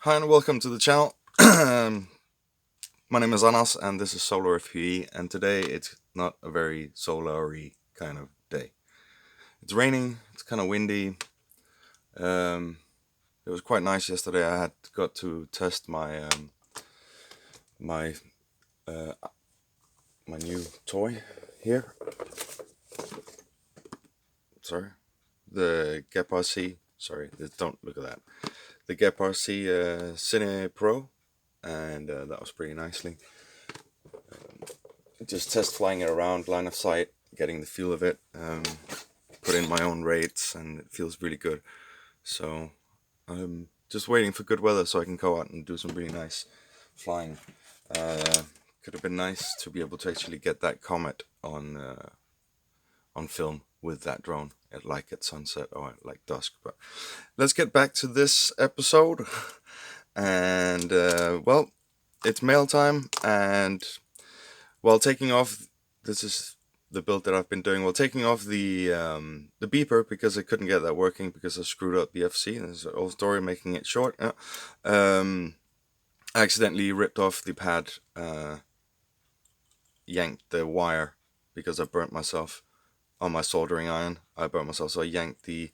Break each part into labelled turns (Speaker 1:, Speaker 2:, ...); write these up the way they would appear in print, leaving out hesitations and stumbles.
Speaker 1: Hi and welcome to the channel. My name is Anas and this is Solar FPE, and today it's not a very solar-y kind of day. It's raining, it's kind of windy. Um, it was quite nice yesterday. I had got to test my uh, my new toy here. Sorry, the Epoxy. Sorry, don't look at that. The Epoxy Cine Pro, and that was pretty nicely. Just test flying it around, line of sight, getting the feel of it. Put in my own rates, and it feels really good. So I'm just waiting for good weather so I can go out and do some really nice flying. Could have been nice to be able to actually get that comet on film with that drone at sunset or at like dusk. But let's get back to this episode. And well, it's mail time, and while taking off, this is the build that I've been doing. While taking off the beeper because I couldn't get that working because I screwed up the FC. There's an old story, making it short. I accidentally ripped off the pad, yanked the wire because I burnt myself on my soldering iron. I burnt myself, so I yanked the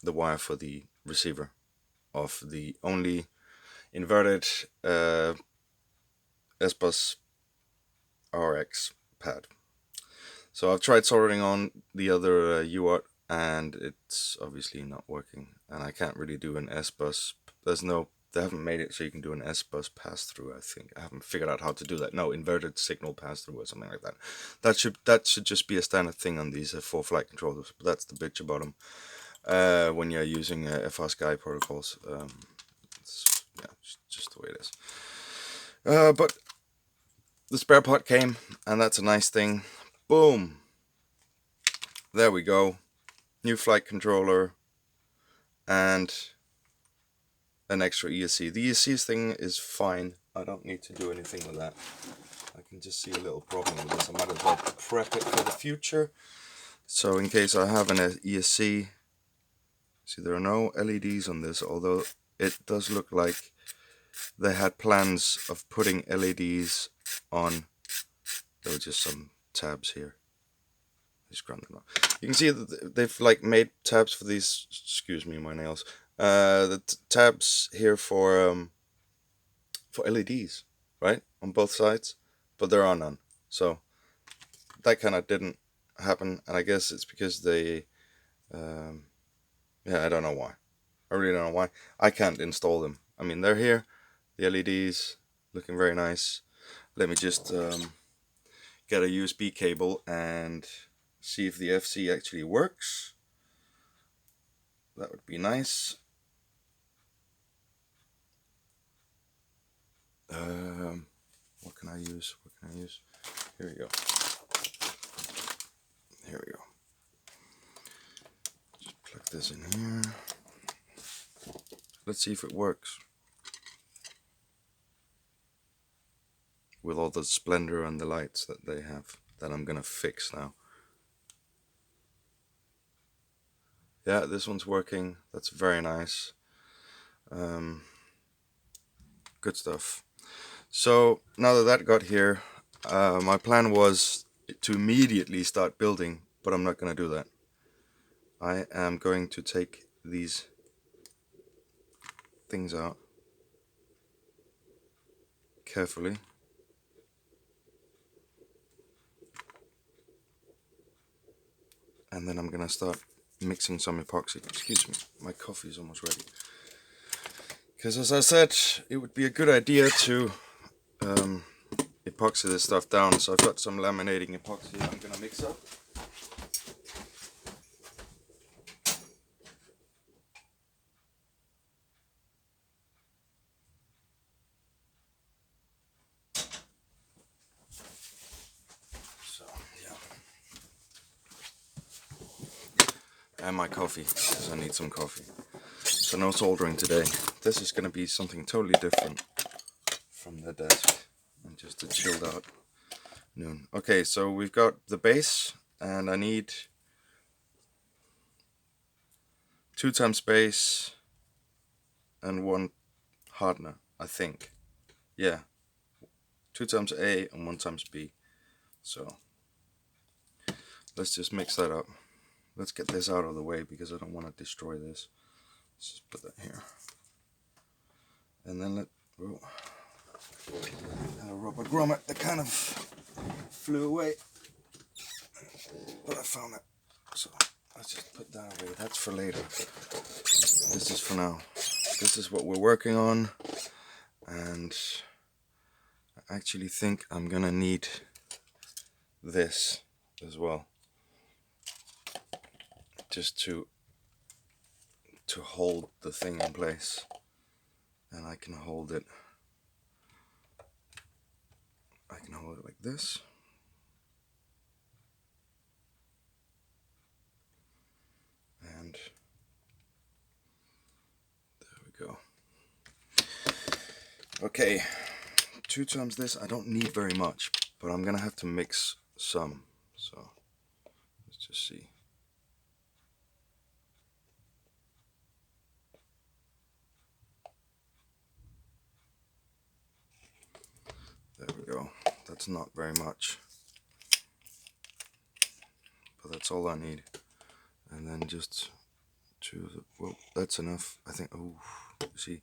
Speaker 1: wire for the receiver of the only inverted S-Bus RX pad. So I've tried soldering on the other UART, and it's obviously not working. And I can't really do an S-Bus. They haven't made it so you can do an S-Bus pass-through, I think. I haven't figured out how to do that. No, inverted signal pass-through or something like that. That should just be a standard thing on these 4 flight controllers. But that's the bitch about them. When you're using FR protocols. Yeah, it's just the way it is. But the spare part came, and that's a nice thing. Boom! There we go. New flight controller and an extra ESC. The ESC thing is fine. I don't need to do anything with that. I can just see a little problem with this. I might as well prep it for the future. So in case I have an ESC, see, there are no LEDs on this, although it does look like they had plans of putting LEDs on. There were just some tabs here. Just grab them up. You can see that they've like made tabs for these. Excuse me, my nails. The tabs here for LEDs, right, on both sides, but there are none. So that kind of didn't happen, and I guess it's because they, yeah, I don't know why. I really don't know why. I can't install them. I mean, they're here, the LEDs, looking very nice. Let me just get a USB cable and see if the FC actually works. That would be nice. What can I use? What can I use? Here we go. Here we go. Just plug this in here. Let's see if it works. With all the splendor and the lights that they have, that I'm gonna fix now. Yeah, this one's working. That's very nice. Good stuff. So now that got here, my plan was to immediately start building, but I'm not gonna do that. I am going to take these things out carefully. And then I'm gonna start mixing some epoxy. Excuse me, my coffee is almost ready. Because as I said, it would be a good idea to epoxy this stuff down. So I've got some laminating epoxy I'm gonna mix up. So yeah, and my coffee, because I need some coffee. So no soldering today. This is gonna be something totally different from the desk and just a chilled out noon. Okay, so we've got the base, and I need 2 times base and one hardener, I think. Yeah, 2 times A and 1 times B. So let's just mix that up. Let's get this out of the way because I don't want to destroy this. Let's just put that here. And then rubber grommet that kind of flew away. But I found it. So let's just put that away. That's for later. This is for now. This is what we're working on. And I actually think I'm gonna need this as well. Just to hold the thing in place. And I can hold it like this. And there we go. Okay, 2 times this. I don't need very much, but I'm gonna have to mix some. So let's just see. There we go. That's not very much, but that's all I need. And then just well, that's enough. I think. Oh, see,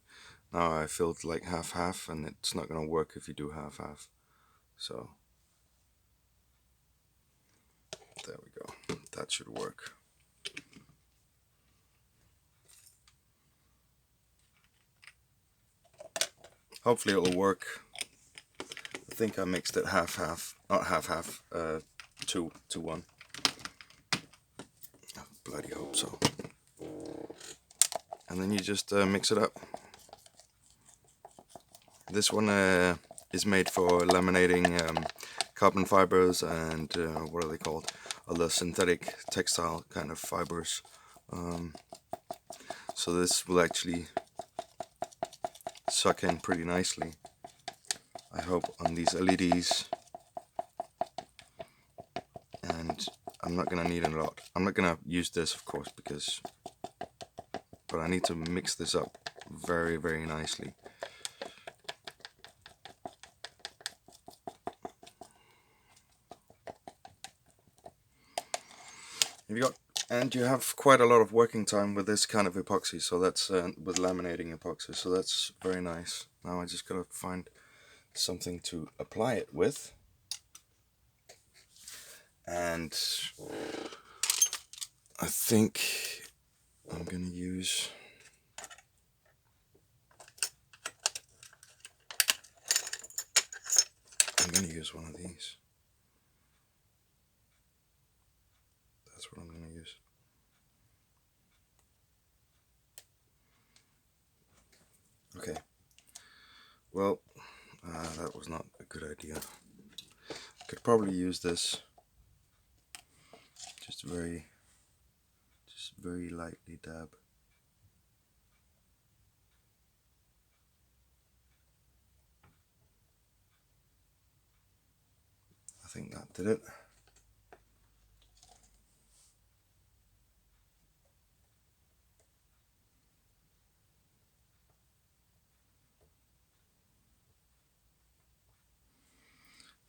Speaker 1: now I filled like half, and it's not gonna work if you do half. So there we go. That should work. Hopefully it'll work. I think I mixed it half, not half, 2-1. I bloody hope so. And then you just mix it up. This one is made for laminating carbon fibers and what are they called? Other synthetic textile kind of fibers. So this will actually suck in pretty nicely, I hope, on these LEDs. And I'm not gonna need a lot. I'm not gonna use this, of course, but I need to mix this up very, very nicely. And you have quite a lot of working time with this kind of epoxy, so that's with laminating epoxy, so that's very nice. Now I just gotta find something to apply it with, and I think I'm gonna use one of these. That's what I'm gonna use. Okay. Well, that was not a good idea. Could probably use this just very lightly dab. I think that did it.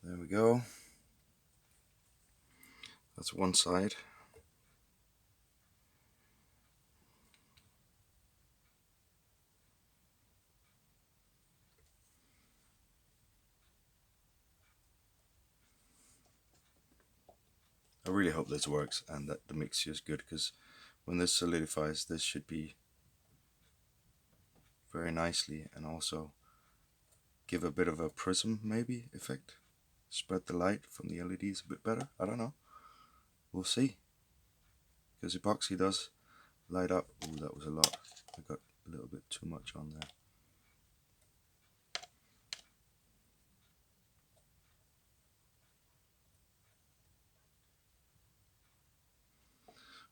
Speaker 1: There we go. That's one side. I really hope this works and that the mixture is good, because when this solidifies, this should be very nicely and also give a bit of a prism maybe effect. Spread the light from the LEDs a bit better. I don't know. We'll see. Because epoxy does light up. Ooh, that was a lot. I got a little bit too much on there.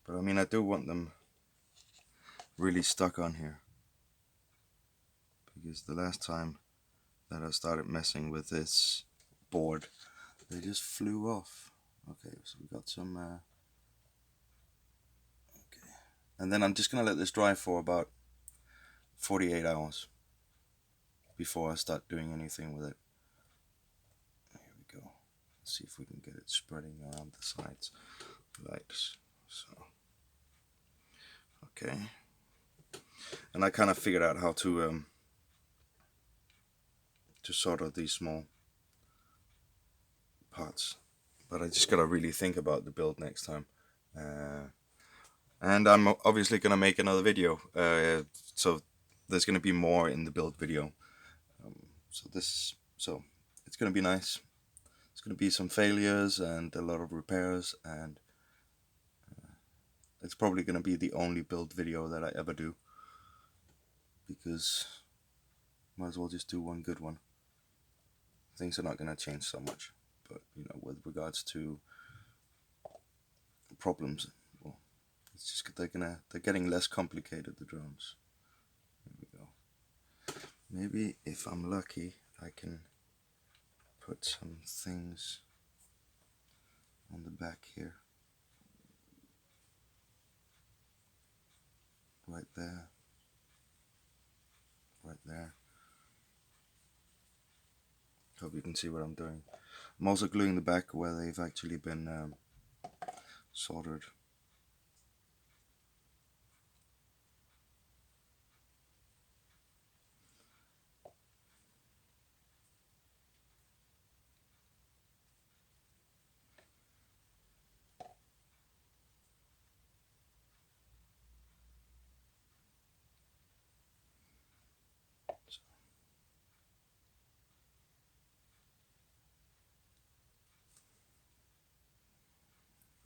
Speaker 1: But I mean, I do want them really stuck on here, because the last time that I started messing with this board, they just flew off. Okay, so we got some okay, and then I'm just gonna let this dry for about 48 hours before I start doing anything with it. Here we go. Let's see if we can get it spreading around the sides. Right. So, okay. And I kind of figured out how to solder these small parts, but I just gotta really think about the build next time. And I'm obviously gonna make another video, so there's gonna be more in the build video. So it's gonna be nice. It's gonna be some failures and a lot of repairs, and it's probably gonna be the only build video that I ever do, because might as well just do one good one. Things are not gonna change so much, but you know, with regards to problems, well, it's just they're getting less complicated, the drones. There we go. Maybe if I'm lucky, I can put some things on the back here. Right there. Right there. Hope you can see what I'm doing. I'm also gluing the back where they've actually been soldered.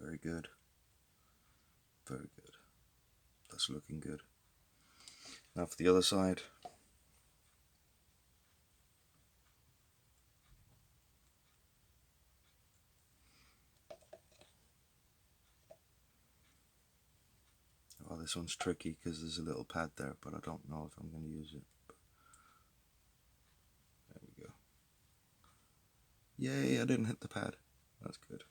Speaker 1: Very good. Very good. That's looking good. Now for the other side. Oh, this one's tricky because there's a little pad there, but I don't know if I'm going to use it. There we go. Yay, I didn't hit the pad. That's good.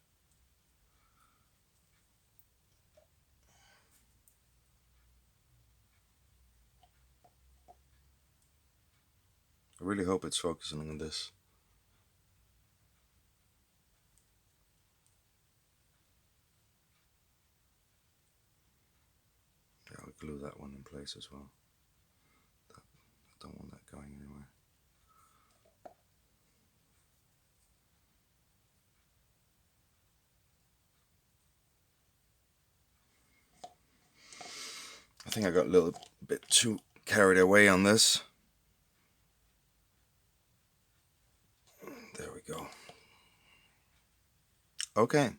Speaker 1: I really hope it's focusing on this. Yeah, I'll glue that one in place as well. I don't want that going anywhere. I think I got a little bit too carried away on this. There we go. Okay,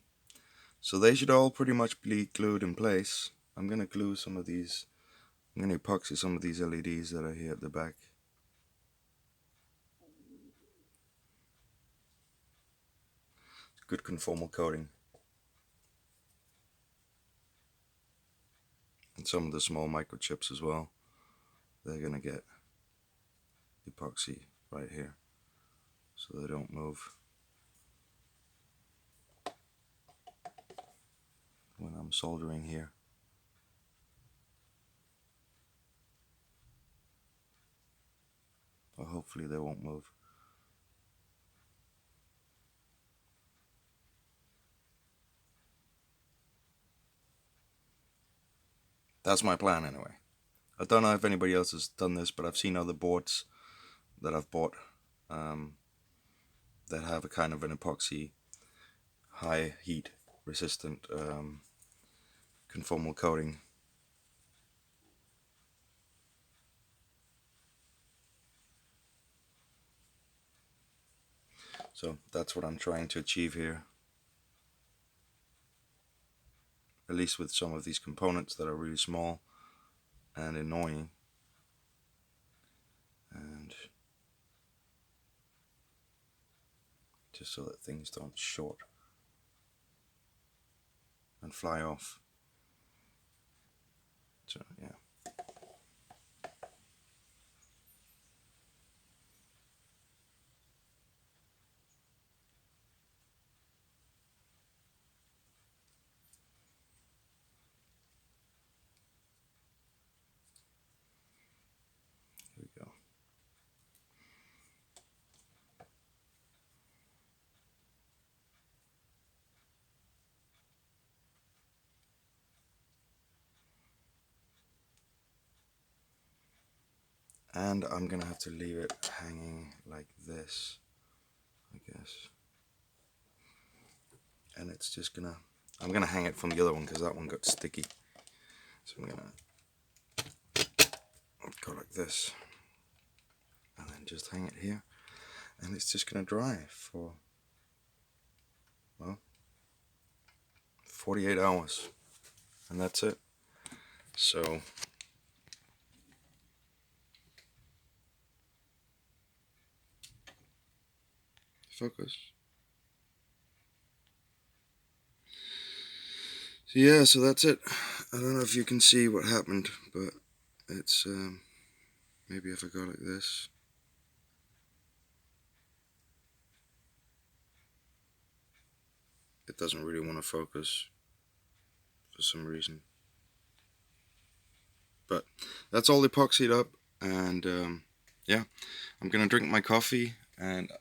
Speaker 1: so they should all pretty much be glued in place. I'm going to glue some of these, I'm going to epoxy some of these LEDs that are here at the back. Good conformal coating. And some of the small microchips as well. They're going to get epoxy right here so they don't move when I'm soldering here. Well, hopefully they won't move. That's my plan anyway. I don't know if anybody else has done this, but I've seen other boards that I've bought that have a kind of an epoxy, high heat resistant conformal coating. So that's what I'm trying to achieve here. At least with some of these components that are really small and annoying. And just so that things don't short and fly off. So yeah. And I'm gonna have to leave it hanging like this, I guess. And it's just I'm gonna hang it from the other one because that one got sticky. So I'm gonna go like this and then just hang it here, and it's just gonna dry for, well, 48 hours, and that's it. So focus. So yeah, so that's it. I don't know if you can see what happened, but it's maybe if I go like this. It doesn't really want to focus for some reason. But that's all epoxied up, and yeah, I'm gonna drink my coffee and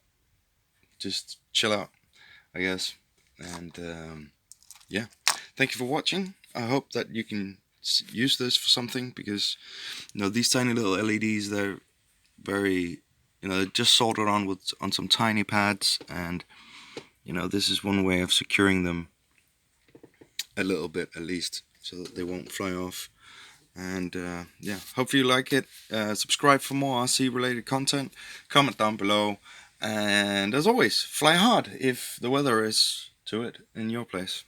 Speaker 1: just chill out, I guess. And yeah, thank you for watching. I hope that you can use this for something, because these tiny little LEDs, they're very, they're just soldered on some tiny pads, and this is one way of securing them a little bit at least, so that they won't fly off. And yeah, hopefully you like it. Subscribe for more RC related content, comment down below, and as always, fly hard if the weather is to it in your place.